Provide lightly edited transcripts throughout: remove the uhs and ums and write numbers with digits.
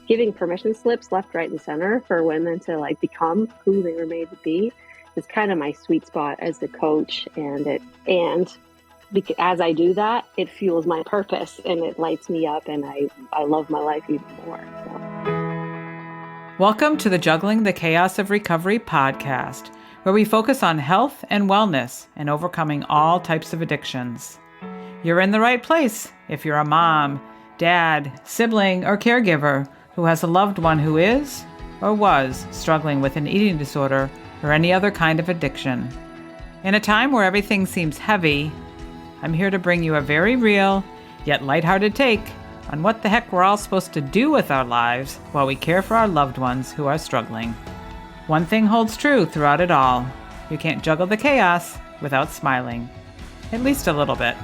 giving permission slips left, right, and center for women to like become who they were made to be is kind of my sweet spot as the coach. As I do that, it fuels my purpose and it lights me up, and I love my life even more. So. Welcome to the Juggling the Chaos of Recovery podcast, where we focus on health and wellness and overcoming all types of addictions. You're in the right place if you're a mom, dad, sibling, or caregiver who has a loved one who is or was struggling with an eating disorder or any other kind of addiction. In a time where everything seems heavy, I'm here to bring you a very real, yet lighthearted take on what the heck we're all supposed to do with our lives while we care for our loved ones who are struggling. One thing holds true throughout it all. You can't juggle the chaos without smiling. At least a little bit.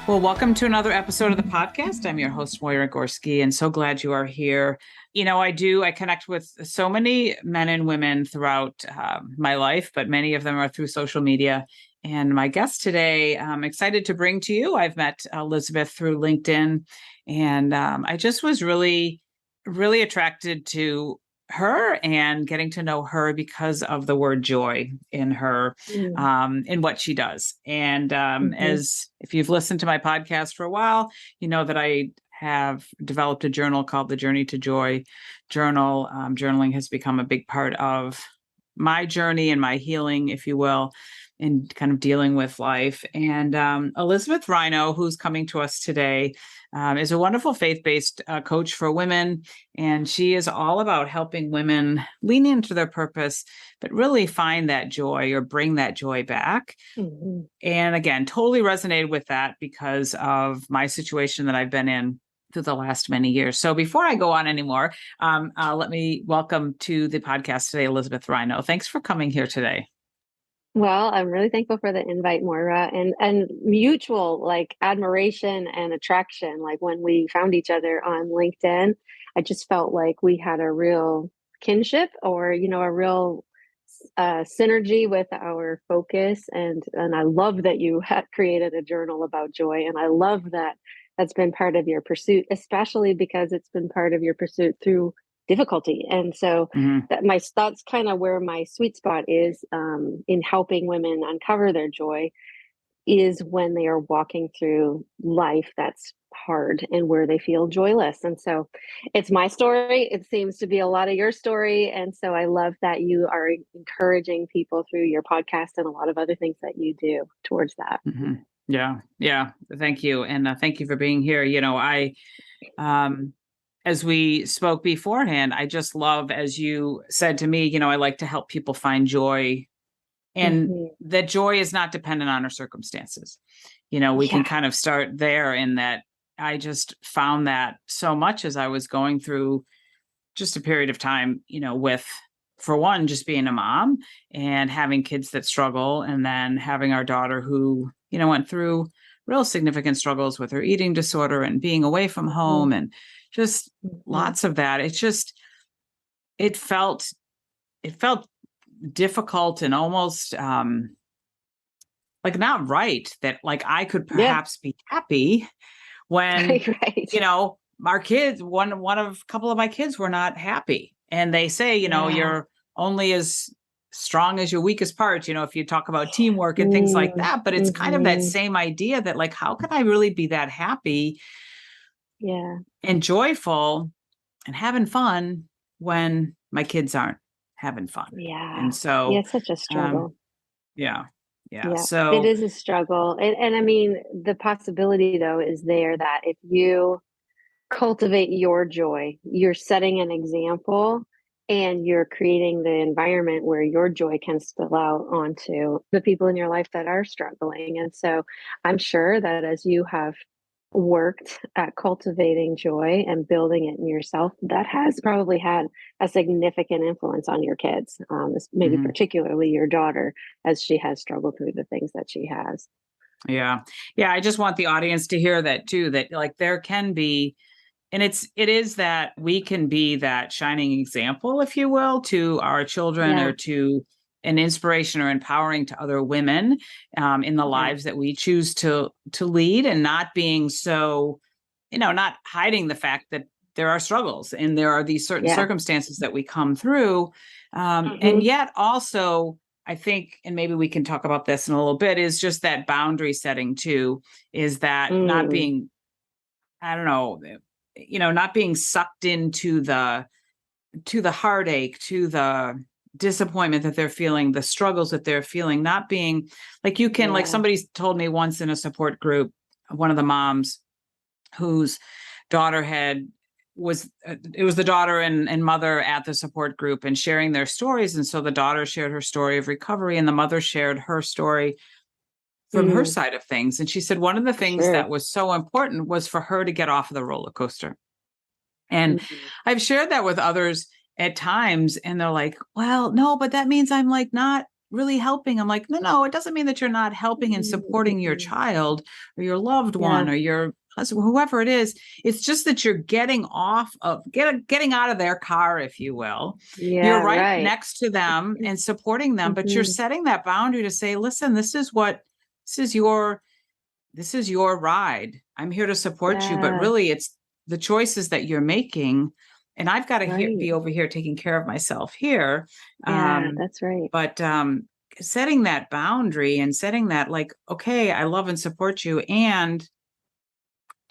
Well, welcome to another episode of the podcast. I'm your host, Moyra Gorski, and so glad you are here. You know, I connect with so many men and women throughout my life, but many of them are through social media. And my guest today, I'm excited to bring to you. I've met Elizabeth through LinkedIn, and I just was really, really attracted to her and getting to know her because of the word joy in her, in what she does. And as if you've listened to my podcast for a while, you know that I have developed a journal called the Journey to Joy journal. Journaling has become a big part of my journey and my healing, if you will, in kind of dealing with life. And Elizabeth Rhyno, who's coming to us today, is a wonderful faith-based coach for women. And she is all about helping women lean into their purpose, but really find that joy or bring that joy back. Mm-hmm. And again, totally resonated with that because of my situation that I've been in through the last many years. So before I go on anymore, let me welcome to the podcast today, Elizabeth Rhyno. Thanks for coming here today. Well, I'm really thankful for the invite, Moyra, and mutual like admiration and attraction. Like when we found each other on LinkedIn, I just felt like we had a real kinship or, a real synergy with our focus. And I love that you had created a journal about joy. And I love that that's been part of your pursuit, especially because it's been part of your pursuit through difficulty. And so that's kind of where my sweet spot is in helping women uncover their joy, is when they are walking through life that's hard and where they feel joyless. And so it's my story. It seems to be a lot of your story. And so I love that you are encouraging people through your podcast and a lot of other things that you do towards that. Mm-hmm. Yeah. Thank you. And thank you for being here. As we spoke beforehand, I just love, as you said to me, I like to help people find joy, and that joy is not dependent on our circumstances. We can kind of start there, in that I just found that so much as I was going through just a period of time, with, for one, just being a mom and having kids that struggle, and then having our daughter who, went through real significant struggles with her eating disorder and being away from home and just lots of that. It felt difficult and almost like not right that like I could perhaps be happy when, our kids, a couple of my kids were not happy. And they say, you're only as strong as your weakest part, if you talk about teamwork and things like that, but it's kind of that same idea that like, how can I really be that happy and joyful and having fun when my kids aren't having fun? And so it's such a struggle. Yeah. So it is a struggle. And I mean, the possibility though is there that if you cultivate your joy, you're setting an example and you're creating the environment where your joy can spill out onto the people in your life that are struggling. And so I'm sure that as you have worked at cultivating joy and building it in yourself, that has probably had a significant influence on your kids, maybe particularly your daughter, as she has struggled through the things that she has. Yeah. I just want the audience to hear that too, that like there can be, and it is that we can be that shining example, if you will, to our children or to an inspiration or empowering to other women in the lives that we choose to lead, and not being so not hiding the fact that there are struggles and there are these certain Yeah. circumstances that we come through. And Mm-hmm. yet also, I think, and maybe we can talk about this in a little bit, is just that boundary setting too, is that not Mm. being, I don't know, not being sucked into the heartache, to the disappointment that they're feeling, the struggles that they're feeling, not being like like Yeah. somebody told me once in a support group, one of the moms whose daughter it was the daughter and mother at the support group and sharing their stories. And so the daughter shared her story of recovery and the mother shared her story from her Mm. side of things. And she said one of the things Sure. that was so important was for her to get off of the roller coaster. And Mm. I've shared that with others at times, and they're like, well, no, but that means I'm like not really helping. I'm like, no, it doesn't mean that you're not helping and supporting your Mm. child or your loved Yeah. one or your husband, whoever it is. It's just that you're getting out of their car, if you will. You're Yeah. right Right. next to them and supporting them, but you're Mm-hmm. setting that boundary to say, listen, this is your this is your ride. I'm here to support you, but Yeah. really it's the choices that you're making. And I've got to Right. be over here taking care of myself here. Yeah. Um, That's right. but setting that boundary and setting that like, okay, I love and support you. And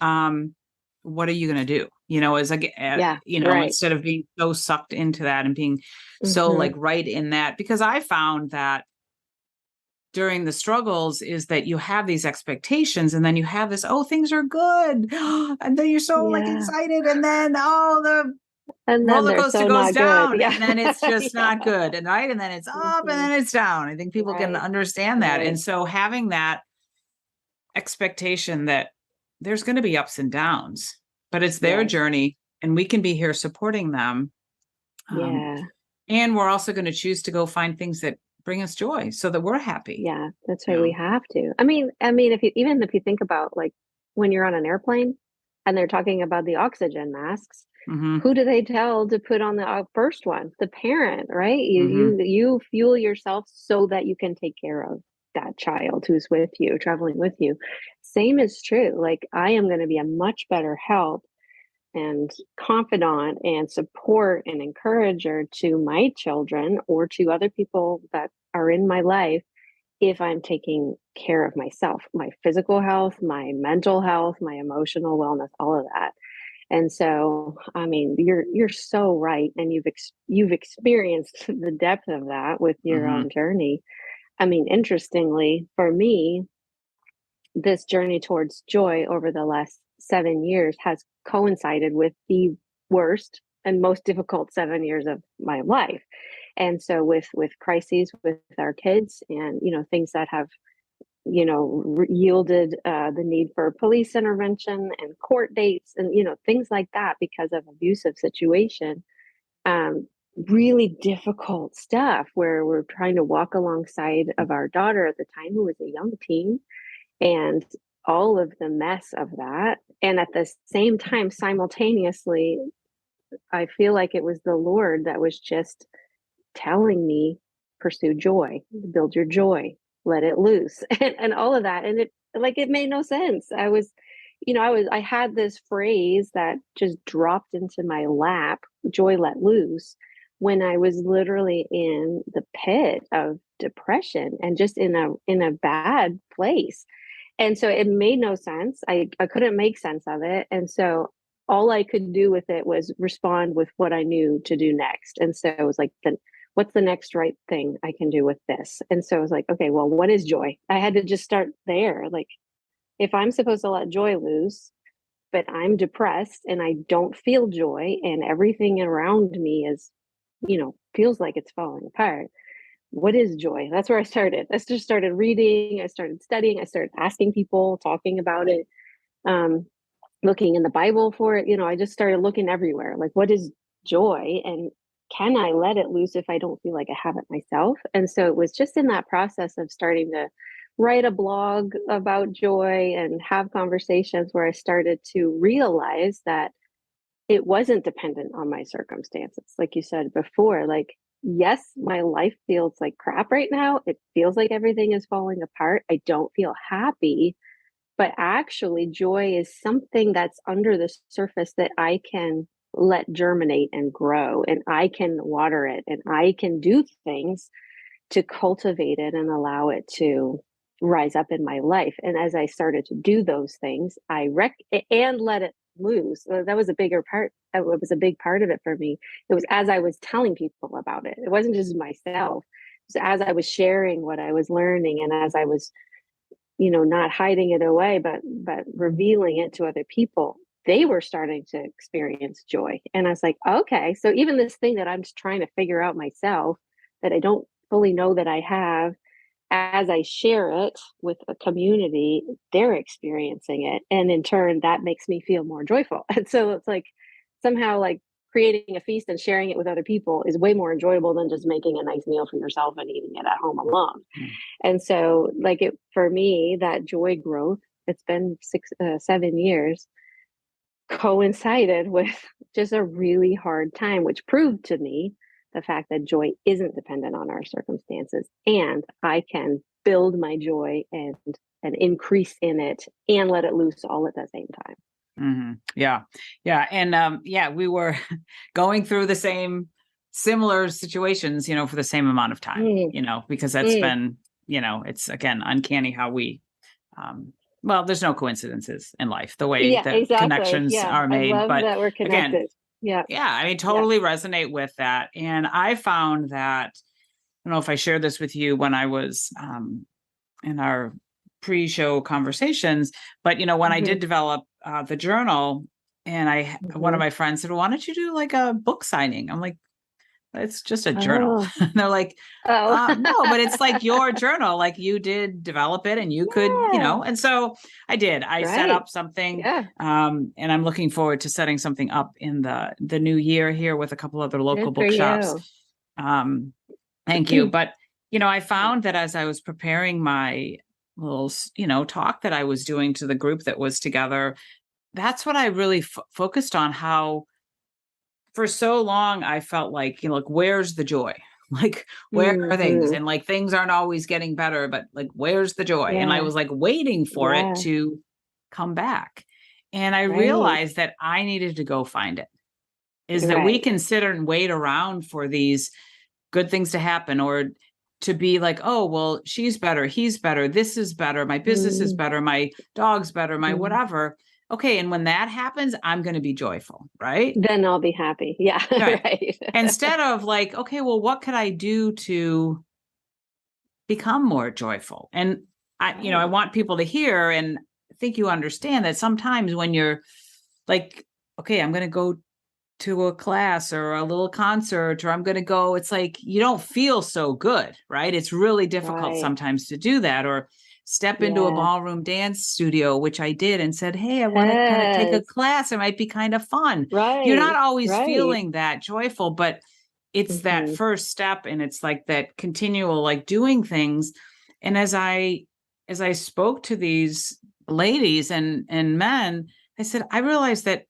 um, what are you going to do? As I get, Yeah. Right. instead of being so sucked into that and being so like Mm-hmm. right in that, because I found that during the struggles is that you have these expectations and then you have this, oh, things are good. And then you're so like Yeah. excited. And then, oh, the And then roller they're coaster so goes not good. down Yeah. and then it's just Yeah. not good. And right. And then it's up and Mm-hmm. then it's down. I think people can Right. understand that. Right. And so having that expectation that there's going to be ups and downs, but it's their Yes. journey and we can be here supporting them. Um, Yeah. and we're also going to choose to go find things that bring us joy so that we're happy. Yeah. That's You right. We know? have to. I mean, if you think about like when you're on an airplane and they're talking about the oxygen masks, Mm-hmm. who do they tell to put on the first one? The parent, right? You Mm-hmm. you you fuel yourself so that you can take care of that child who's with you, traveling with you. Same is true. Like I am going to be a much better help and confidant and support and encourager to my children or to other people that are in my life if I'm taking care of myself, my physical health, my mental health, my emotional wellness, all of that. And so, I mean, you're so right, and you've experienced the depth of that with your Mm-hmm. own journey. I mean, interestingly, for me, this journey towards joy over the last 7 years has coincided with the worst and most difficult 7 years of my life. And so, with crises with our kids, and things that have yielded the need for police intervention and court dates and things like that because of abusive situation. um, really difficult stuff where we're trying to walk alongside of our daughter at the time, who was a young teen, and all of the mess of that. And at the same time, simultaneously, I feel like it was the Lord that was just telling me, pursue joy, build your joy, let it loose, and all of that. And it made no sense. I had this phrase that just dropped into my lap, joy let loose, when I was literally in the pit of depression and just in a bad place. And so it made no sense. I couldn't make sense of it. And so all I could do with it was respond with what I knew to do next. And so it was like, then what's the next right thing I can do with this? And so I was like, okay, well, what is joy? I had to just start there. Like, if I'm supposed to let joy loose, but I'm depressed and I don't feel joy and everything around me is, feels like it's falling apart, what is joy? That's where I started. I just started reading, I started studying, I started asking people, talking about it, um, looking in the Bible for it. I just started looking everywhere. Like, what is joy? And can I let it loose if I don't feel like I have it myself? And so it was just in that process of starting to write a blog about joy and have conversations where I started to realize that it wasn't dependent on my circumstances. Like you said before, like, yes, my life feels like crap right now. It feels like everything is falling apart. I don't feel happy, but actually joy is something that's under the surface that I can let germinate and grow, and I can water it, and I can do things to cultivate it and allow it to rise up in my life. And as I started to do those things, and let it loose. That was a bigger part. That was a big part of it for me. It was as I was telling people about it. It wasn't just myself. It was as I was sharing what I was learning, and as I was, not hiding it away, but revealing it to other people. They were starting to experience joy. And I was like, okay, so even this thing that I'm just trying to figure out myself, that I don't fully know that I have, as I share it with a community, they're experiencing it. And in turn, that makes me feel more joyful. And so it's like somehow like creating a feast and sharing it with other people is way more enjoyable than just making a nice meal for yourself and eating it at home alone. And so like it for me, that joy growth, it's been 7 years, coincided with just a really hard time, which proved to me the fact that joy isn't dependent on our circumstances, and I can build my joy and increase in it and let it loose all at the same time. Yeah. Yeah. And yeah, we were going through the same similar situations, for the same amount of time, because that's been, it's again uncanny how we well, there's no coincidences in life, the way that exactly. connections are I made. love But that we're again, connected. Yeah. I mean, totally resonate with that. And I found that, I don't know if I shared this with you when I was in our pre-show conversations, but when I did develop the journal, and one of my friends said, well, why don't you do like a book signing? I'm like, it's just a journal. Oh. And they're like, no, but it's like your journal, like you did develop it and you could, and so I did. I set up something, and I'm looking forward to setting something up in the new year here with a couple other local bookshops. Thank you. But, I found that as I was preparing my little, talk that I was doing to the group that was together, that's what I really focused on. How for so long I felt like, like, where's the joy? Like, where are things? And like, things aren't always getting better, but like, where's the joy? And I was like waiting for it to come back. And I realized that I needed to go find it. Is that we can sit and wait around for these good things to happen, or to be like, oh, well, she's better, he's better, this is better, my business is better, my dog's better, my whatever. Okay. And when that happens, I'm going to be joyful, right? Then I'll be happy. Yeah. Right. Instead of like, okay, well, what could I do to become more joyful? And I want people to hear, and I think you understand that sometimes when you're like, okay, I'm going to go to a class or a little concert, or I'm going to go, it's like, you don't feel so good, right? It's really difficult sometimes to do that, or step into a ballroom dance studio, which I did, and said, hey, I want to kind of take a class. It might be kind of fun. You're not always feeling that joyful, but it's that first step. And it's like that continual, like doing things. And as I spoke to these ladies and men, I said, I realized that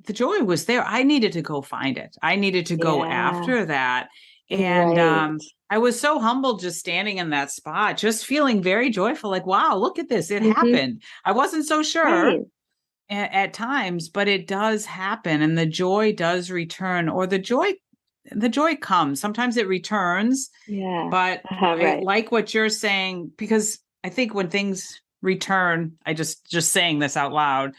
the joy was there. I needed to go find it. I needed to go after that. And I was so humbled just standing in that spot, just feeling very joyful. Like, wow, look at this. It happened. I wasn't so sure at times, but it does happen. And the joy does return, or the joy comes. Sometimes it returns. But I like what you're saying, because I think when things return, I just saying this out loud,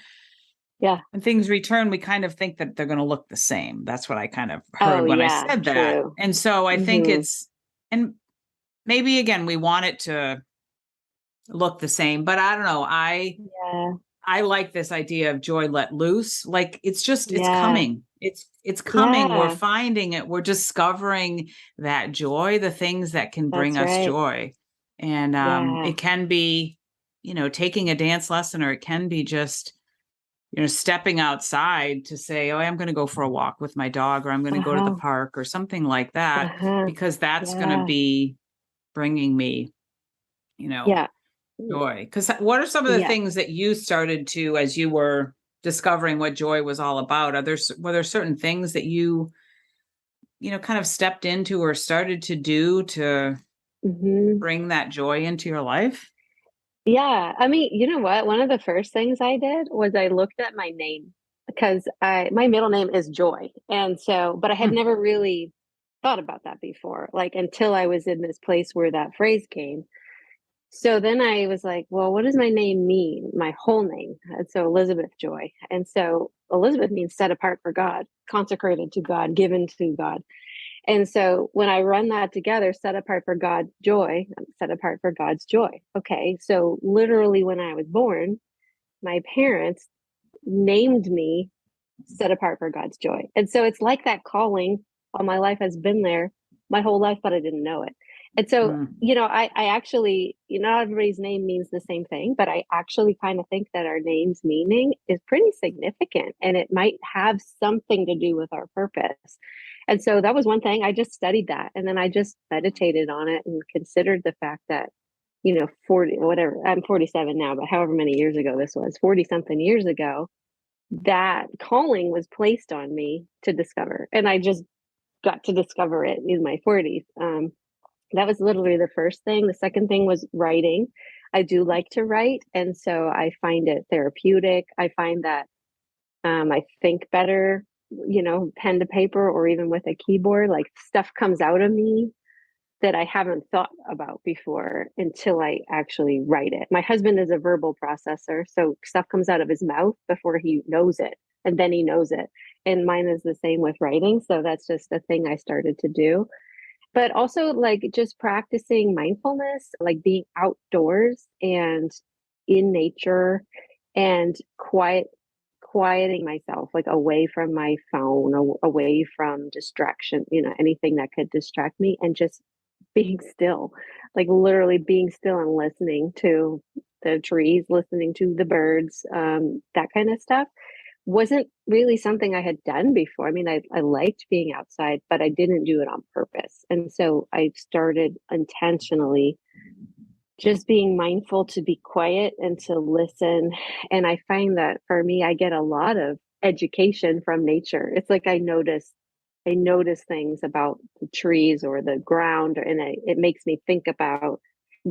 when things return, we kind of think that they're going to look the same. That's what I kind of heard when I said that. And so I think it's, and maybe again, we want it to look the same, but I don't know. I like this idea of joy let loose. Like, it's just, it's coming. It's coming. We're finding it. We're discovering that joy, the things that can bring us joy. And it can be, taking a dance lesson, or it can be just, stepping outside to say, oh, I'm going to go for a walk with my dog, or I'm going to go to the park, or something like that, because that's going to be bringing me, joy. Because what are some of the things that you started to, as you were discovering what joy was all about? Were there certain things that you, kind of stepped into or started to do to bring that joy into your life? Yeah. I mean, you know what? One of the first things I did was I looked at my name because my middle name is Joy. And so, but I had Hmm. never really thought about that before, like until I was in this place where that phrase came. So then I was like, well, what does my name mean? My whole name. And so Elizabeth Joy. And so Elizabeth means set apart for God, consecrated to God, given to God. And so when I run that together, set apart for God's joy, set apart for God's joy. Okay. So literally when I was born, my parents named me set apart for God's joy. And so it's like that calling all my life has been there my whole life, but I didn't know it. And so, Hmm. I actually, not everybody's name means the same thing, but I actually kind of think that our name's meaning is pretty significant and it might have something to do with our purpose. And so that was one thing. I just studied that and then I just meditated on it and considered the fact that 40, whatever, I'm 47 now, but however many years ago this was, 40 something years ago, that calling was placed on me to discover. And I just got to discover it in my 40s. That was literally the first thing. The second thing was writing. I do like to write. And so I find it therapeutic. I find that I think better, pen to paper or even with a keyboard, like stuff comes out of me that I haven't thought about before until I actually write it. My husband is a verbal processor, so stuff comes out of his mouth before he knows it, and then he knows it. And mine is the same with writing, so that's just a thing I started to do. But also like just practicing mindfulness, like being outdoors and in nature and quieting myself like away from my phone, away from distraction, anything that could distract me and just being still, like literally being still and listening to the trees, listening to the birds, that kind of stuff wasn't really something I had done before. I mean, I liked being outside, but I didn't do it on purpose. And so I started intentionally just being mindful to be quiet and to listen. And I find that for me, I get a lot of education from nature. It's like I notice things about the trees or the ground, and it makes me think about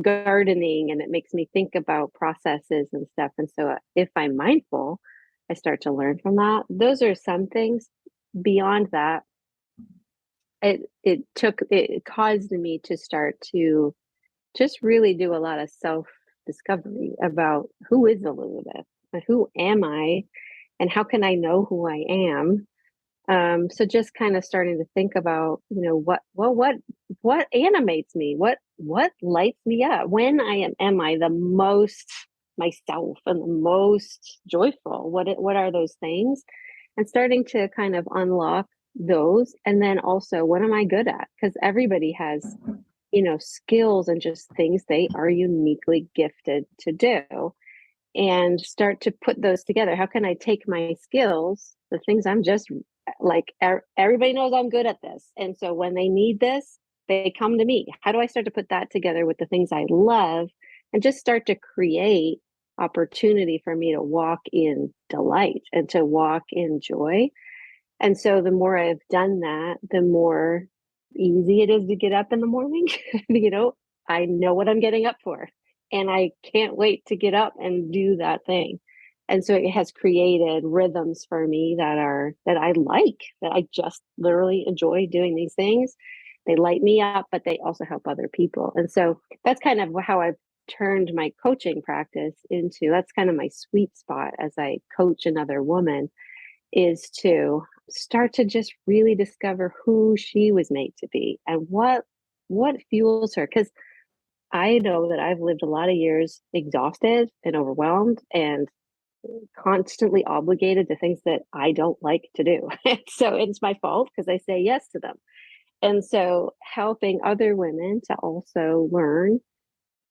gardening and it makes me think about processes and stuff. And so if I'm mindful, I start to learn from that. Those are some things. Beyond that, it caused me to start to just really do a lot of self discovery about who is Elizabeth, who am I, and how can I know who I am. So just kind of starting to think about, what animates me, what lights me up, when am I the most myself and the most joyful? What are those things? And starting to kind of unlock those, and then also what am I good at? Because everybody has skills and just things they are uniquely gifted to do and start to put those together. How can I take my skills, the things I'm just like, everybody knows I'm good at this. And so when they need this, they come to me. How do I start to put that together with the things I love and just start to create opportunity for me to walk in delight and to walk in joy? And so the more I've done that, the more easy it is to get up in the morning. I know what I'm getting up for, and I can't wait to get up and do that thing. And so it has created rhythms for me that I like, that I just literally enjoy doing these things. They light me up, but they also help other people. And so that's kind of how I've turned my coaching practice into. That's kind of my sweet spot as I coach another woman, is to start to just really discover who she was made to be and what fuels her. Because I know that I've lived a lot of years exhausted and overwhelmed and constantly obligated to things that I don't like to do. So it's my fault because I say yes to them. And so helping other women to also learn,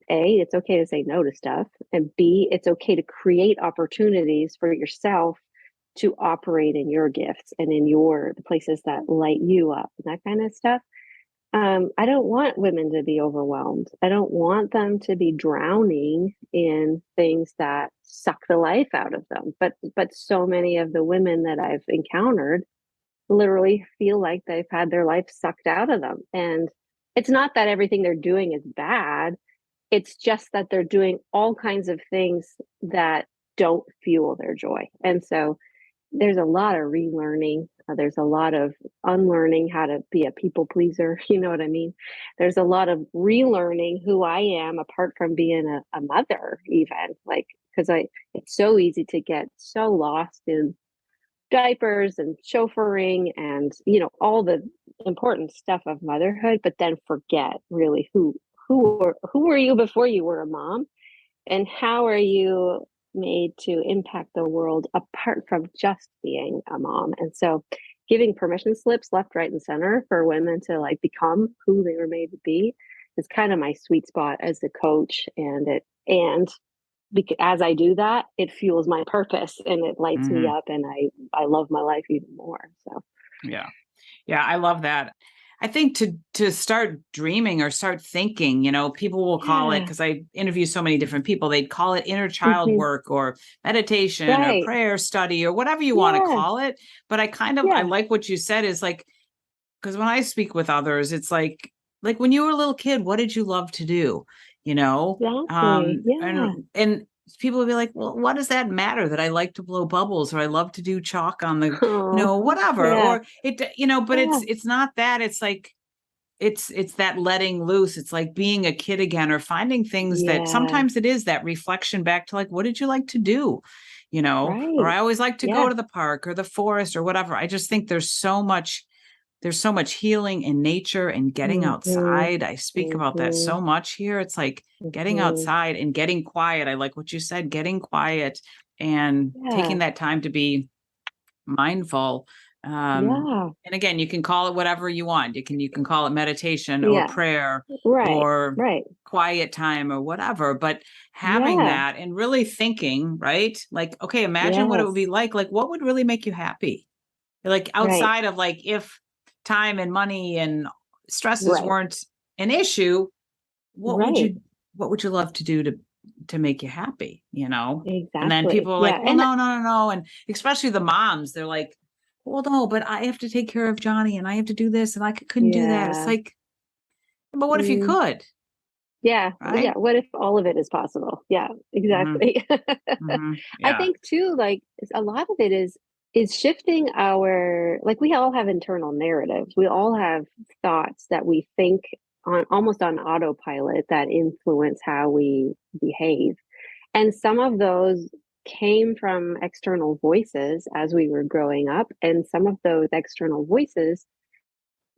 A, it's okay to say no to stuff, and B, it's okay to create opportunities for yourself to operate in your gifts and in the places that light you up and that kind of stuff. I don't want women to be overwhelmed. I don't want them to be drowning in things that suck the life out of them. But so many of the women that I've encountered literally feel like they've had their life sucked out of them. And it's not that everything they're doing is bad. It's just that they're doing all kinds of things that don't fuel their joy. And so there's a lot of relearning. There's a lot of unlearning how to be a people pleaser. You know what I mean? There's a lot of relearning who I am apart from being a mother, even like, because it's so easy to get so lost in diapers and chauffeuring and, all the important stuff of motherhood, but then forget really who were you before you were a mom, and how are you made to impact the world apart from just being a mom. And so giving permission slips left, right, and center for women to like become who they were made to be is kind of my sweet spot as a coach. And because as I do that, it fuels my purpose and it lights me Mhm. up, and I love my life even more. So Yeah. Yeah, I love that. I think to start dreaming or start thinking, people will call it, yeah. because I interview so many different people, they'd call it inner child Hmm. work or meditation or Right. prayer study or whatever you want to Yeah. call it. But I Yeah. like what you said is like, because when I speak with others, it's like when you were a little kid, what did you love to do? You know? Exactly. Yeah. And people will be like, well, what does that matter that I like to blow bubbles or I love to do chalk on the, Oh, whatever. yeah. Or but Yeah. it's not that. It's like it's that letting loose. It's like being a kid again, or finding things that Yeah. sometimes it is that reflection back to like, what did you like to do? Or Right. I always like to go Yeah. to the park or the forest or whatever. I just think there's so much healing in nature and getting Mhm. outside. I speak about that Mhm. so much here. It's like getting Mhm. outside and getting quiet. I like what you said, getting quiet and Yeah. taking that time to be mindful. Yeah. And again, you can call it whatever you want. You can call it meditation or Yeah. prayer Right. or Right. quiet time or whatever. But having Yeah. that and really thinking, right? Like, okay, imagine what it would Yes. be like what would really make you happy? Like Right. outside of like if time and money and stresses Right. weren't an issue, what would Right. you what would you love to do to make you happy, you know? And then Exactly. people are Yeah. like, well, And no, no, no, no. And especially the moms, they're like, well, no, but I have to take care of Johnny and I have to do this and couldn't do that. It's yeah. like, but what if you Mm, could? yeah. Yeah. Right? What if all of it is possible? Yeah, Hmm. exactly. Hmm. I Yeah. think too, like a lot of it is shifting our, like, we all have internal narratives. We all have thoughts that we think on almost on autopilot that influence how we behave. And some of those came from external voices as we were growing up, and some of those external voices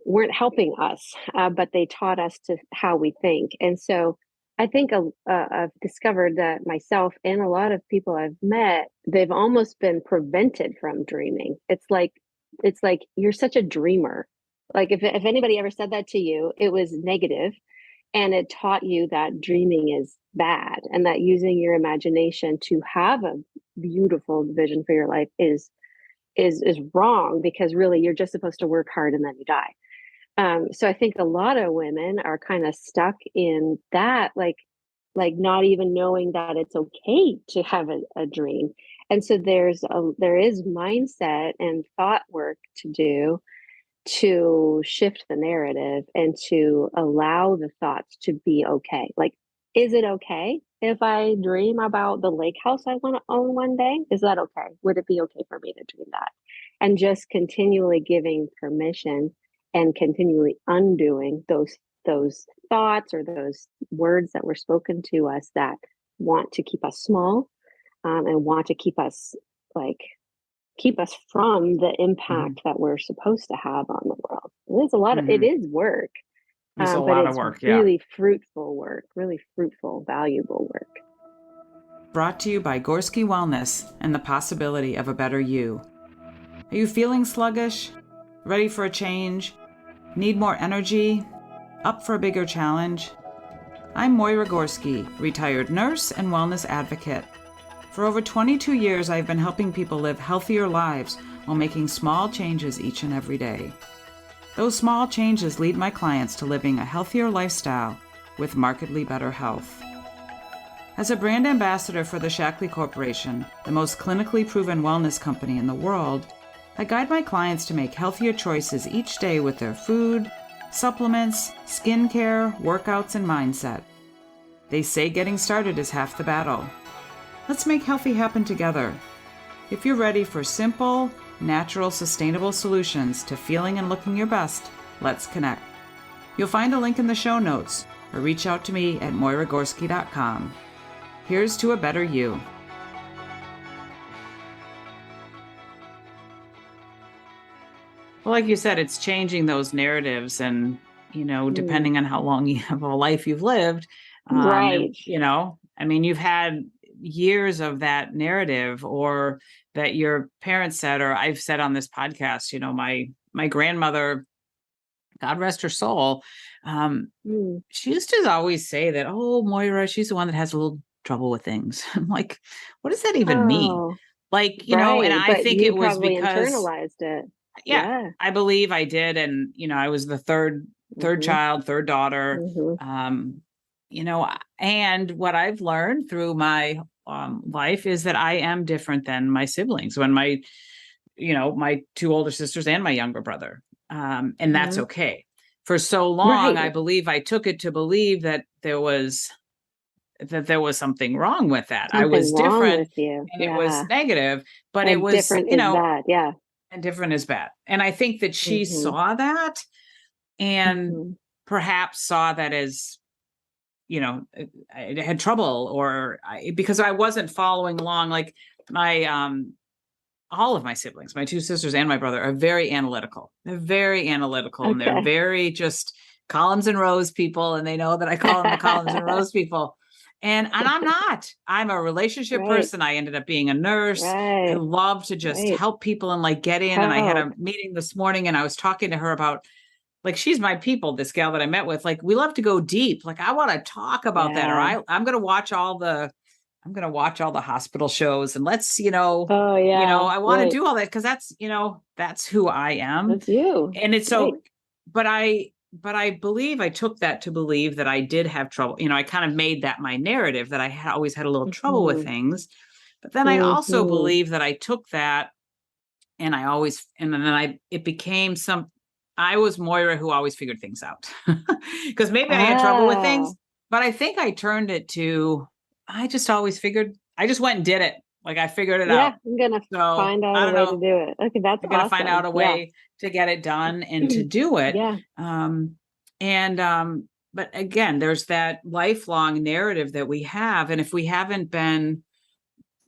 weren't helping us, but they taught us to how we think. And so I think I've discovered that myself and a lot of people I've met, they've almost been prevented from dreaming. It's like you're such a dreamer. Like if anybody ever said that to you, it was negative, and it taught you that dreaming is bad, and that using your imagination to have a beautiful vision for your life is wrong, because really you're just supposed to work hard and then you die. So I think a lot of women are kind of stuck in that, like not even knowing that it's okay to have a dream. And so there is mindset and thought work to do to shift the narrative and to allow the thoughts to be okay. Like, is it okay if I dream about the lake house I want to own one day? Is that okay? Would it be okay for me to dream that? And just continually giving permission and continually undoing those thoughts or those words that were spoken to us that want to keep us small, and want to like keep us from the Hmm. impact that we're supposed to have on the world. It Hmm. is work, It's a but lot of it's work. Yeah. really fruitful work, really fruitful, valuable work. Brought to you by Gorski Wellness and the possibility of a better you. Are you feeling sluggish? Ready for a change? Need more energy? Up for a bigger challenge? I'm Moyra Gorski, retired nurse and wellness advocate. For over 22 years, I've been helping people live healthier lives while making small changes each and every day. Those small changes lead my clients to living a healthier lifestyle with markedly better health. As a brand ambassador for the Shaklee Corporation, the most clinically proven wellness company in the world, I guide my clients to make healthier choices each day with their food, supplements, skincare, workouts, and mindset. They say getting started is half the battle. Let's make healthy happen together. If you're ready for simple, natural, sustainable solutions to feeling and looking your best, let's connect. You'll find a link in the show notes or reach out to me at moyragorski.com. Here's to a better you. Well, like you said, it's changing those narratives and, depending on how long you have a life you've lived, Right. I mean, you've had years of that narrative or that your parents said, or I've said on this podcast, my grandmother, God rest her soul, she used to always say that, oh, Moyra, she's the one that has a little trouble with things. I'm like, what does that even mean? Oh, Like, and right. I But think you it was probably because, internalized it. yeah, Yeah. I believe I did. And, I was the third Mm-hmm. child, third daughter. Mm-hmm. And what I've learned through my life is that I am different than my siblings when my two older sisters and my younger brother. And that's Mm-hmm. okay. For so long, Right. I believe I took it to believe that there was something wrong with that. I was Something wrong different with you. and it was Yeah. negative, but it And was, different is bad. Yeah. and different is bad. And I think that she Mm-hmm. saw that and Mm-hmm. perhaps saw that as, I had trouble because I wasn't following along. Like all of my siblings, my two sisters and my brother are very analytical. They're very analytical and they're Okay. very just columns and rows people. And they know that I call them the columns and rows people. And I'm not. I'm a relationship Right. person. I ended up being a nurse. I Right. love to just Right. help people and like get in. And I had a Help. meeting this morning and I was talking to her about like she's my people, this gal that I met with. Like we love to go deep. Like I want to talk about that. Or Yeah. I'm gonna watch all the hospital shows and let's, Oh, yeah. I want to Right. do all that because that's who I am. That's you. And it's Right. so, but I believe I took that to believe that I did have trouble. I kind of made that my narrative that I had always had a little trouble with Mm-hmm. things. But then I also Mm-hmm. believe that I took that and it became I was Moyra who always figured things out because maybe I had trouble with Ah. things, but I think I turned it to, I just went and did it. Like I figured it Yeah. out. I'm gonna So find out I a don't way to know. do it. Okay. That's I got to find out awesome. a Yeah. way to get it done and to do it. Yeah. But again, there's that lifelong narrative that we have. And if we haven't been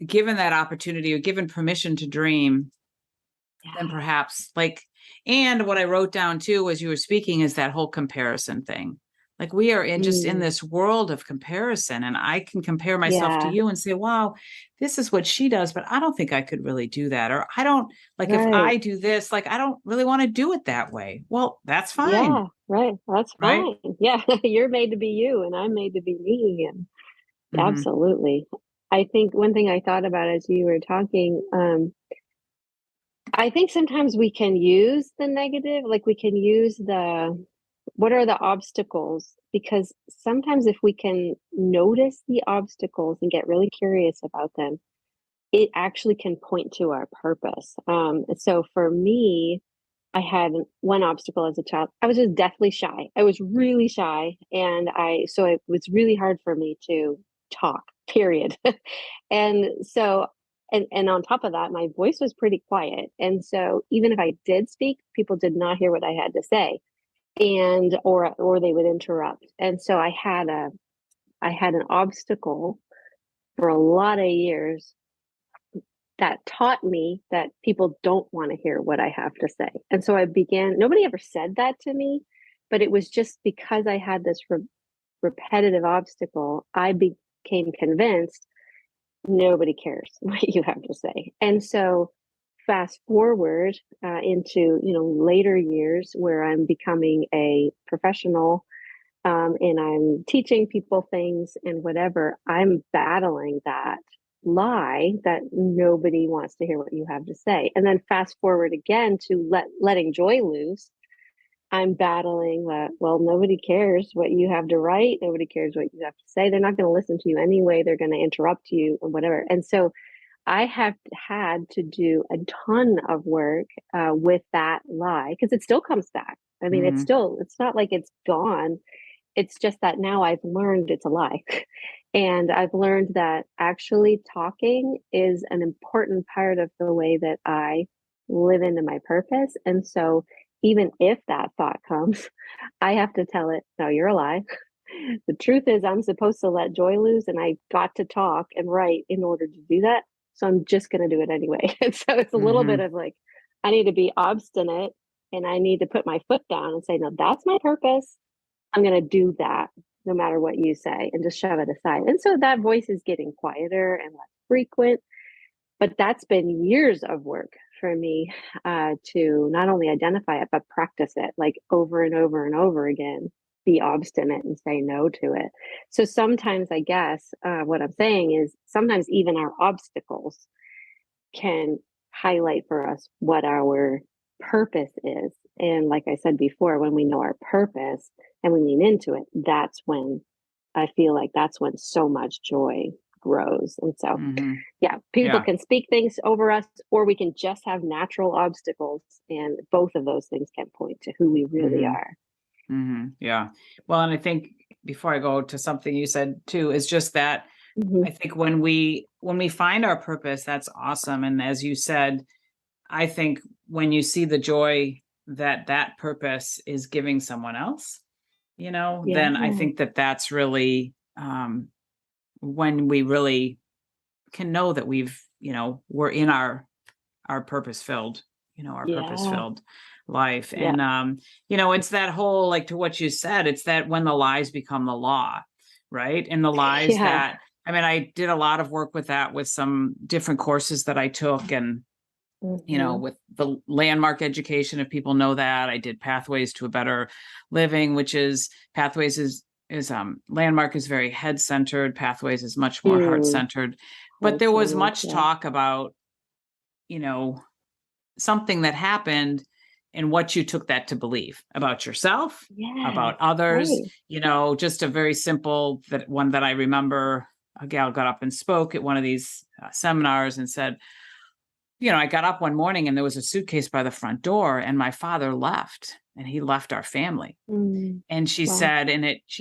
given that opportunity or given permission to dream, then Yeah. perhaps and what I wrote down too, as you were speaking, is that whole comparison thing. Like we are in Mm. this world of comparison and I can compare myself to Yeah. you and say, wow, this is what she does, but I don't think I could really do that. Or I don't like if Right. I do this, like, I don't really want to do it that way. Well, that's fine. Yeah. Right. That's Right. fine. Yeah. You're made to be you and I'm made to be me. And Mm-hmm. absolutely. I think one thing I thought about as you were talking, I think sometimes we can use the negative, like we can use what are the obstacles? Because sometimes if we can notice the obstacles and get really curious about them, it actually can point to our purpose. So for me, I had one obstacle as a child. I was just deathly shy. I was really shy. So it was really hard for me to talk, period. and so, and on top of that, my voice was pretty quiet. And so even if I did speak, people did not hear what I had to say or they would interrupt. And so I had an obstacle for a lot of years that taught me that people don't want to hear what I have to say. And so nobody ever said that to me, but it was just because I had this repetitive obstacle, I became convinced nobody cares what you have to say. And so fast forward into, later years where I'm becoming a professional and I'm teaching people things and whatever, I'm battling that lie that nobody wants to hear what you have to say. And then fast forward again to letting joy loose. I'm battling that, well, nobody cares what you have to write. Nobody cares what you have to say. They're not going to listen to you anyway. They're going to interrupt you and whatever. And so I have had to do a ton of work with that lie because it still comes back. I mean, it's not like it's gone. it's just that now I've learned it's a lie. And I've learned that actually talking is an important part of the way that I live into my purpose. And so even if that thought comes, I have to tell it, no, you're a lie. The truth is, I'm supposed to let joy loose, and I got to talk and write in order to do that. So I'm just going to do it anyway. And so it's a little bit Mm-hmm. of like, I need to be obstinate and I need to put my foot down and say, no, that's my purpose. I'm going to do that no matter what you say, and just shove it aside. And so that voice is getting quieter and less frequent. But that's been years of work for me, to not only identify it, but practice it like over and over and over again, be obstinate and say no to it. So sometimes, I guess, what I'm saying is sometimes even our obstacles can highlight for us what our purpose is. And like I said before, when we know our purpose and we lean into it, that's when I feel like that's when so much joy grows. And so, Mm-hmm. yeah, people Yeah. can speak things over us, or we can just have natural obstacles. And both of those things can point to who we really Mm-hmm. are. Mm-hmm. Yeah. Well, and I think before I go to something you said too, is just that Mm-hmm. I think when we find our purpose, that's awesome. And as you said, I think when you see the joy that that purpose is giving someone else, Yeah. then I think that that's really when we really can know that we're in our purpose filled, our purpose Yeah. filled life. Yeah. And it's that whole, like, to what you said, it's that when the lies become the law, right? And the lies Yeah. that, I mean, I did a lot of work with that with some different courses that I took, and Mm-hmm. with the landmark education, if people know that. I did Pathways to a Better Living, which is Pathways is landmark is very head centered. Pathways is much more heart centered. But there was Heart-centered, much yeah. talk about, you know, something that happened and what you took that to believe about yourself, Yeah. about others, Right. just a very simple one that I remember. A gal got up and spoke at one of these seminars and said, I got up one morning and there was a suitcase by the front door and my father left, and he left our family. Mm. And Wow. she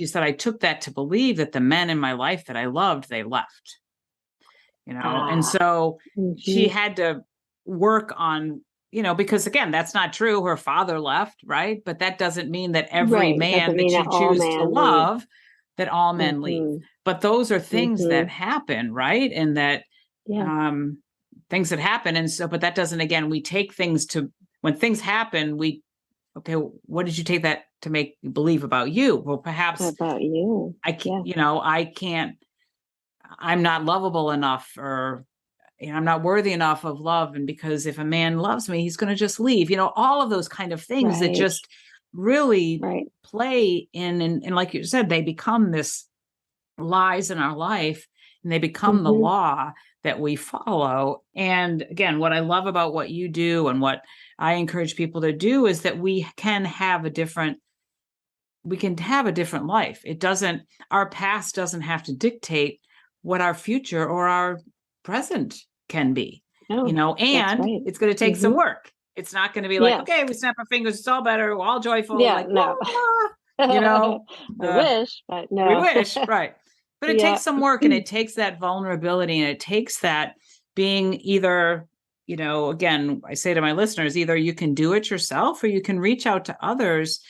said, I took that to believe that the men in my life that I loved, they left, and Ah. so she Mm-hmm. had to work on, because again, that's not true. Her father left, right? But that doesn't mean that every Right. man Doesn't that mean you that all choose to man leave. love, that all men leave. Mm-hmm. But those are things Mm-hmm. that happen, right? And that Yeah. um things that happen. And so, but that doesn't, again, we take things to, when things happen, okay, what did you take that to make you believe about you? Well, How perhaps about you? I can't, Yeah. I can't, I'm not lovable enough, or I'm not worthy enough of love. And because if a man loves me, he's going to just leave, all of those kind of things that Right. just really Right. play in. And like you said, they become this lies in our life, and they become the Mm-hmm. law that we follow. And again, what I love about what you do and what I encourage people to do is that we can have a different life. Our past doesn't have to dictate what our future or our present can be, No, that's and right. it's going to take some Mm-hmm. work. It's not going to be like, Yes. okay, we snap our fingers, it's all better, we're all joyful, Yeah. like, la, No. la, la, you know, I uh, wish, but we no. wish, right. But it Yeah. takes some work, and it takes that vulnerability, and it takes that being either, again, I say to my listeners, either you can do it yourself or you can reach out to others,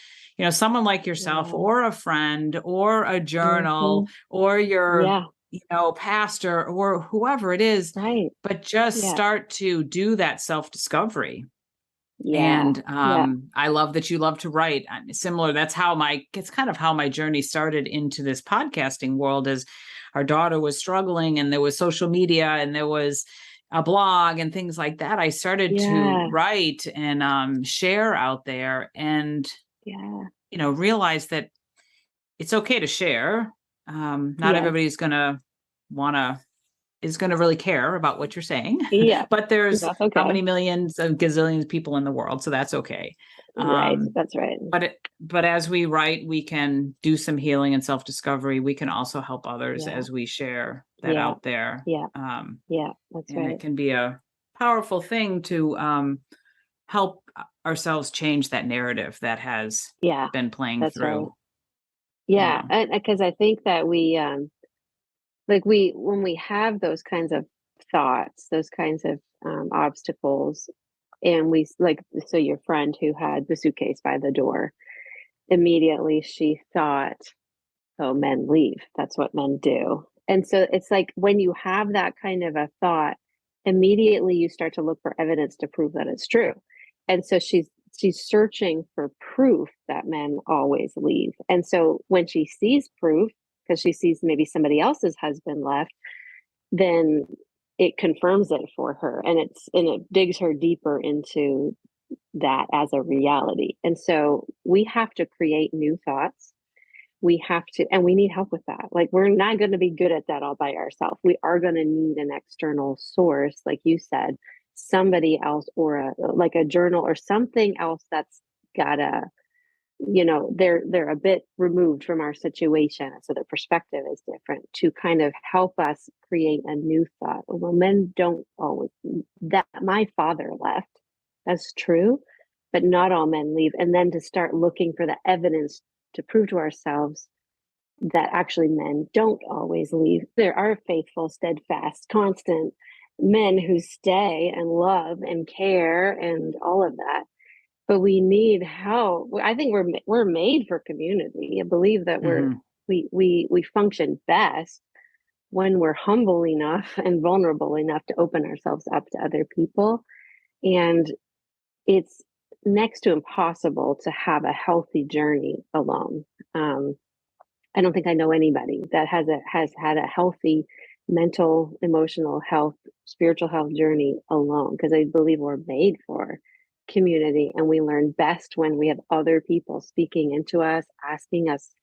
someone like yourself Yeah. or a friend or a Mm-hmm. journal or your, Yeah. pastor or whoever it is, Right. but just Yeah. start to do that self-discovery. Yeah. And Yeah. I love that you love to write. Similar, it's kind of how my journey started into this podcasting world. As our daughter was struggling and there was social media and there was a blog and things like that, I started to Yeah. write and share out there, and Yeah. realize that it's okay to share. Not Yes. everybody's gonna wanna is going to really care about what you're saying, Yeah. but there's That's how many okay. millions of gazillions people in the world, so that's okay. Right. That's right. But as we write, we can do some healing and self-discovery. We can also help others Yeah. as we share that Yeah. out there. Yeah. Um, Yeah. That's and right. it can be a powerful thing to help ourselves change that narrative that has Yeah. been playing That's right. through. Yeah, because I think that when we have those kinds of thoughts, those kinds of obstacles, and we like, so your friend who had the suitcase by the door, immediately she thought, oh, men leave. That's what men do. And so it's like when you have that kind of a thought, immediately you start to look for evidence to prove that it's true. And so she's searching for proof that men always leave. And so when she sees proof, because she sees maybe somebody else's husband left, then it confirms it for her, and it digs her deeper into that as a reality. And so we have to create new thoughts. We have to, and we need help with that. Like, we're not going to be good at that all by ourselves. We are going to need an external source, like you said, somebody else, or like a journal or something else that's got a, they're a bit removed from our situation, so their perspective is different, to kind of help us create a new thought. Well, men don't always, that my father left, that's true, but not all men leave. And then to start looking for the evidence to prove to ourselves that actually men don't always leave. There are faithful, steadfast, constant men who stay and love and care and all of that. But we need help. I think we're made for community. I believe that we function best when we're humble enough and vulnerable enough to open ourselves up to other people. And it's next to impossible to have a healthy journey alone. I don't think I know anybody that has had a healthy mental, emotional health, spiritual health journey alone, because I believe we're made for community, and we learn best when we have other people speaking into us, asking us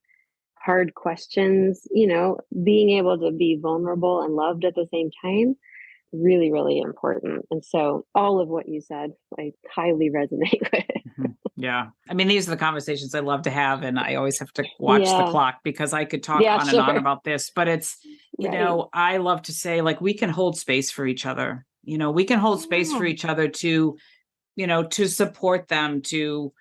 hard questions, being able to be vulnerable and loved at the same time. Really, really important. And so all of what you said, I highly resonate with. Yeah. I mean, these are the conversations I love to have, and I always have to watch the Yeah. clock because I could talk Yeah, on and on sure. about this, but it's, Right. I love to say, like, we can hold space for each other. We can hold space for Yeah. each other to support them, to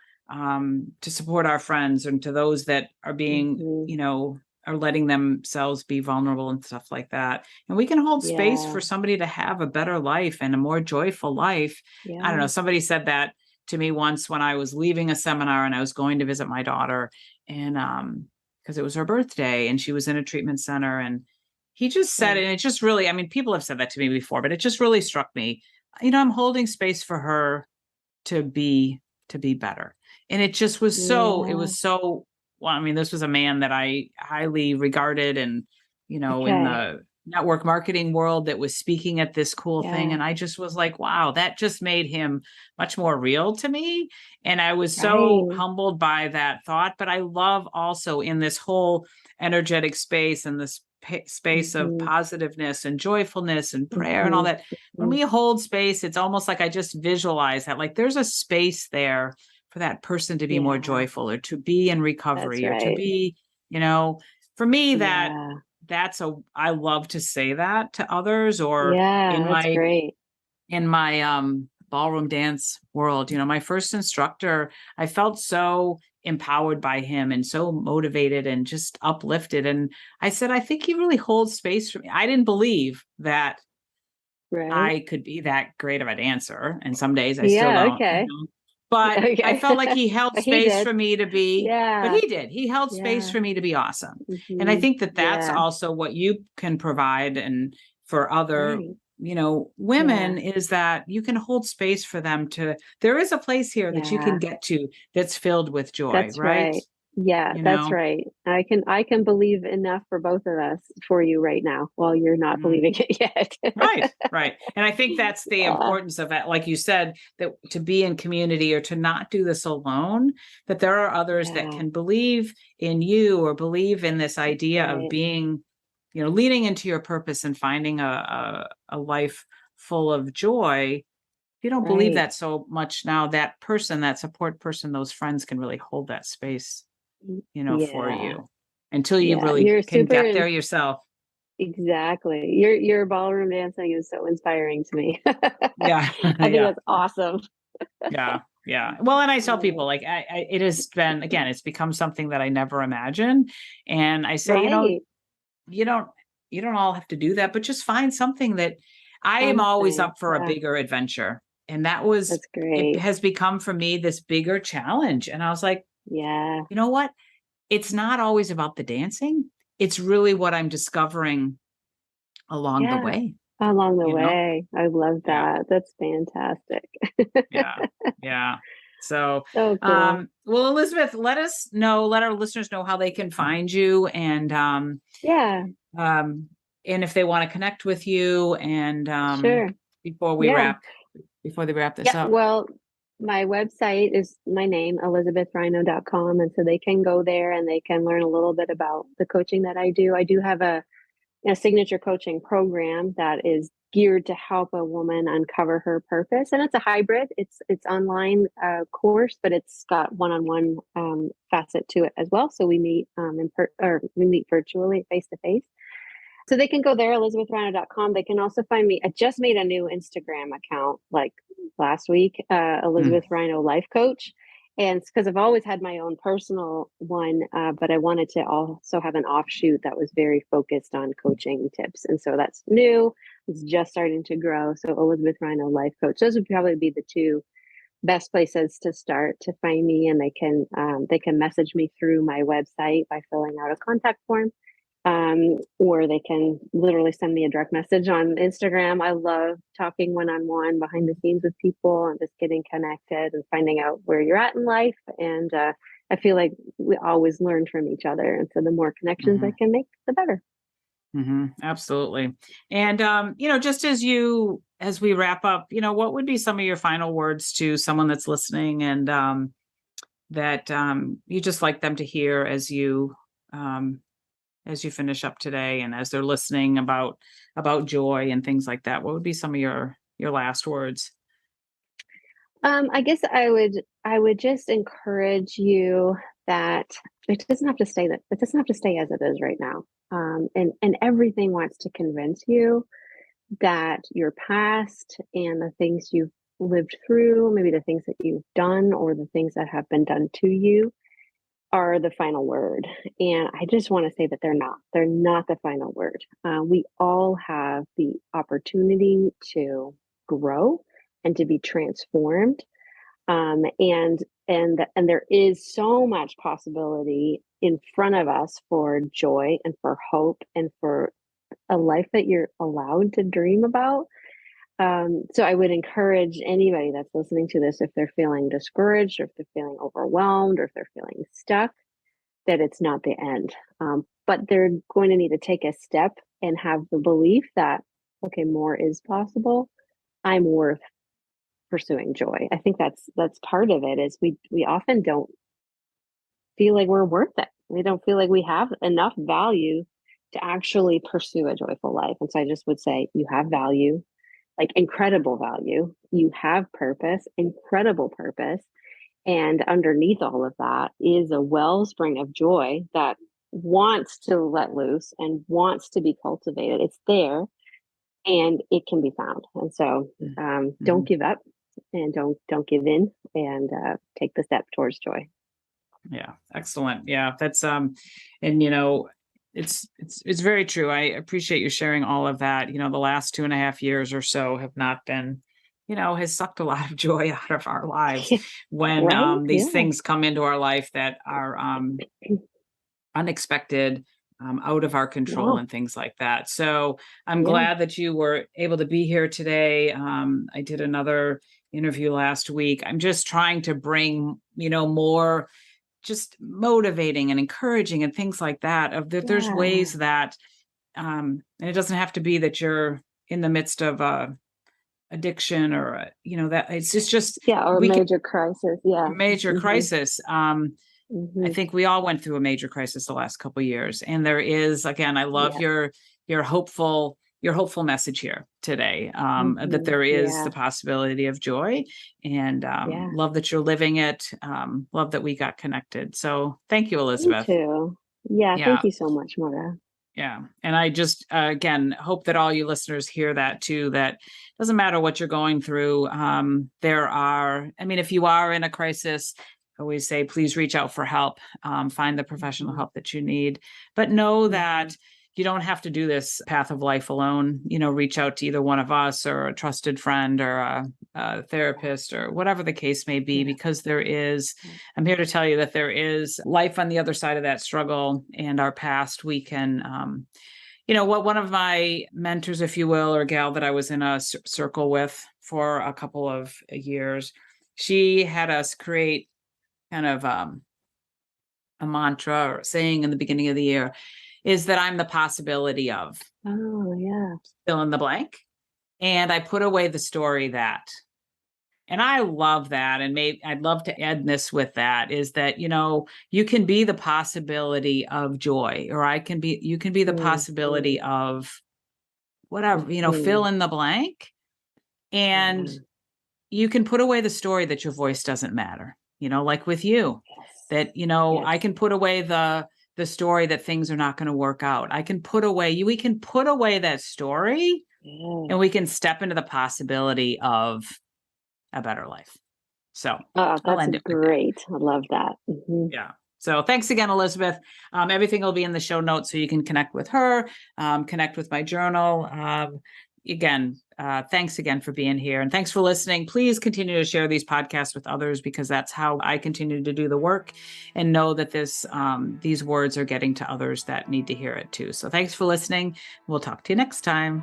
support our friends, and to those that are being, Mhm. are letting themselves be vulnerable and stuff like that. And we can hold space Yeah. for somebody to have a better life and a more joyful life. I don't know. Yeah. Somebody said that to me once when I was leaving a seminar and I was going to visit my daughter, and because it was her birthday and she was in a treatment center, and he just said Yeah. it, and it just really, I mean, people have said that to me before, but it just really struck me. I'm holding space for her to be better. And it just was it Yeah. was so, well, I mean, this was a man that I highly regarded, and in Okay. the network marketing world, that was speaking at this cool thing, Yeah. and I just was like, wow, that just made him much more real to me. And I was so Right. humbled by that thought. But I love also, in this whole energetic space and this space of Mhm. positiveness and joyfulness and prayer and all Mhm. that, when Mhm. we hold space, it's almost like I just visualize that, like, there's a space there for that person to be more Yeah. joyful, or to be in That's recovery, or to right. be, for me, Yeah. I love to say that to others, or Yeah, in that's my great. ballroom dance world. My first instructor, I felt so empowered by him and so motivated and just uplifted. And I said, I think he really holds space for me. I didn't believe that Right. I could be that great of a dancer, and some days I still Yeah, don't, okay. but I Okay. felt like he held But he space did. for me to be, but Yeah. he did. He held space Yeah. for me to be awesome. And I Mhm. think that that's Yeah. also what you can provide, and for other, Right. women, Yeah. is that you can hold space for them there is a place here that you can Yeah. get to that's filled with joy, That's right? right. Yeah, You that's know? right. I can believe enough for both of us for you right now while you're not Mm. believing it yet. Right, right. And I think that's the Yeah. importance of that. Like you said, that to be in community, or to not do this alone, that there are others that Yeah. can believe in you, or believe in this That's idea of right. being, leaning into your purpose and finding a life full of joy. If you don't believe Right. that so much now, that person, that support person, those friends can really hold that space, for Yeah. you, until you Yeah. really You're can super get there yourself. exactly. Your ballroom dancing is so inspiring to me. Yeah. I think Yeah. that's awesome. Yeah. Yeah. Well, and I tell Yeah. people like it has been, again, it's become something that I never imagined. And I say, Right. you don't you don't all have to do that, but just find something that I am always Something. up for a Yeah. bigger adventure. And that was That's it great. has become for me this bigger challenge. And I was like, Yeah. you know what? It's not always about the dancing. It's really what I'm discovering along the Yeah. way, Along the you know? way. I love Yeah. that. That's fantastic. Yeah. Yeah. So, So cool. well, Elizabeth, let our listeners know how they can find you Yeah. um, and if they want to connect with you and Sure. before we Yeah. wrap, before they wrap this Yeah. up. Well, my website is my name, elizabethrhino.com. And so they can go there and they can learn a little bit about the coaching that I do. I do have a signature coaching program that is geared to help a woman uncover her purpose, and it's a hybrid. It's online course, but it's got one-on-one facet to it as well. So we meet or we meet virtually, face to face. So they can go there, elizabethrhino.com. They can also find me. I just made a new Instagram account like last week, Mm, Elizabeth Rhino Life Coach. And it's because I've always had my own personal one, but I wanted to also have an offshoot that was very focused on coaching tips. And so that's new. It's just starting to grow. So Elizabeth Rhino Life Coach. Those would probably be the two best places to start to find me, and they can message me through my website by filling out a contact form, or they can literally send me a direct message on Instagram. I love talking one-on-one behind the scenes with people and just getting connected and finding out where you're at in life. And I feel like we always learn from each other, and so the more connections I mhm, can make, the better. absolutely. And just as we wrap up, what would be some of your final words to someone that's listening and that you just like them to hear um, as you finish up today and as they're listening about joy and things like that? What would be some of your last words? I guess I would just encourage you that it doesn't have to stay as it is right now. And everything wants to convince you that your past and the things you've lived through, maybe the things that you've done or the things that have been done to you, are the final word. And I just want to say that they're not. They're not the final word. We all have the opportunity to grow and to be transformed. And there is so much possibility in front of us for joy and for hope and for a life that you're allowed to dream about. So I would encourage anybody that's listening to this, if they're feeling discouraged or if they're feeling overwhelmed or if they're feeling stuck, that it's not the end. But they're going to need to take a step and have the belief that, okay, more is possible. I'm worth pursuing joy. I think that's part of it is we often don't feel like we're worth it. We don't feel like we have enough value to actually pursue a joyful life. And so I just would say you have value, like incredible value. You have purpose, incredible purpose. And underneath all of that is a wellspring of joy that wants to let loose and wants to be cultivated. It's there and it can be found. And so don't Mhm. give up and don't give in, and take the step towards joy. Yeah, excellent. Yeah, that's and it's very true. I appreciate you sharing all of that. The last 2.5 years or so have not been, has sucked a lot of joy out of our lives when Right? these Yeah. things come into our life that are unexpected, out of our control Yeah. and things like that. So I'm Yeah. glad that you were able to be here today. I did another interview last week. I'm just trying to bring, more just motivating and encouraging and things like that of that there's Yeah. ways that and it doesn't have to be that you're in the midst of a addiction or that it's just Yeah. Or we can major crisis. Yeah. major Hmm. crisis. I Hmm. think we all went through a major crisis the last couple of years, and there is, again, I love Yeah. your hopeful message here today, that Hmm. there is Yeah. the possibility of joy, and Yeah. love that you're living it. Love that we got connected. So thank you, Me Elizabeth. too. Yeah. Yeah, Thank you so much, Mora. Yeah. And I just, again, hope that all you listeners hear that too, that doesn't matter what you're going through. If you are in a crisis, I always say, please reach out for help, find the professional help that you need, but know that you don't have to do this path of life alone. Reach out to either one of us or a trusted friend or a therapist or whatever the case may be, because I'm here to tell you that there is life on the other side of that struggle and our past. We can, one of my mentors, if you will, or a gal that I was in a circle with for a couple of years, she had us create kind of a mantra or saying in the beginning of the year, is that I'm the possibility of fill in the blank. And I put away the story that, and I love that. And I'd love to end this with that, is that, you can be the possibility of joy, or you can be the possibility of whatever, fill in the blank. And you can put away the story that your voice doesn't matter, like with you, that, I can put away the story that things are not going to work out. We can put away that story and we can step into the possibility of a better life. So that's great. I love that. Yeah. So thanks again, Elizabeth. Everything will be in the show notes so you can connect with her, connect with my journal. Thanks again for being here, and thanks for listening. Please continue to share these podcasts with others, because that's how I continue to do the work, and know that these words are getting to others that need to hear it too. So thanks for listening. We'll talk to you next time.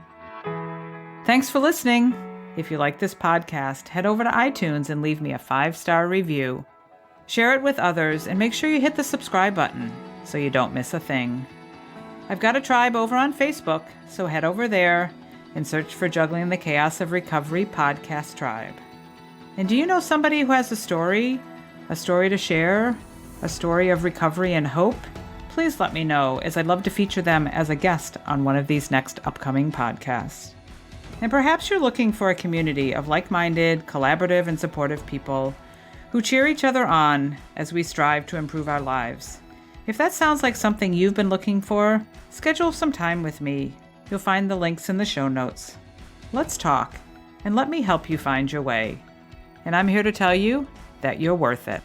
Thanks for listening. If you like this podcast, head over to iTunes and leave me a 5-star review. Share it with others, and make sure you hit the subscribe button so you don't miss a thing. I've got a tribe over on Facebook, so head over there and search for Juggling the Chaos of Recovery Podcast Tribe. And do you know somebody who has a story to share, a story of recovery and hope? Please let me know, as I'd love to feature them as a guest on one of these next upcoming podcasts. And perhaps you're looking for a community of like-minded, collaborative, and supportive people who cheer each other on as we strive to improve our lives. If that sounds like something you've been looking for, schedule some time with me. You'll find the links in the show notes. Let's talk, and let me help you find your way. And I'm here to tell you that you're worth it.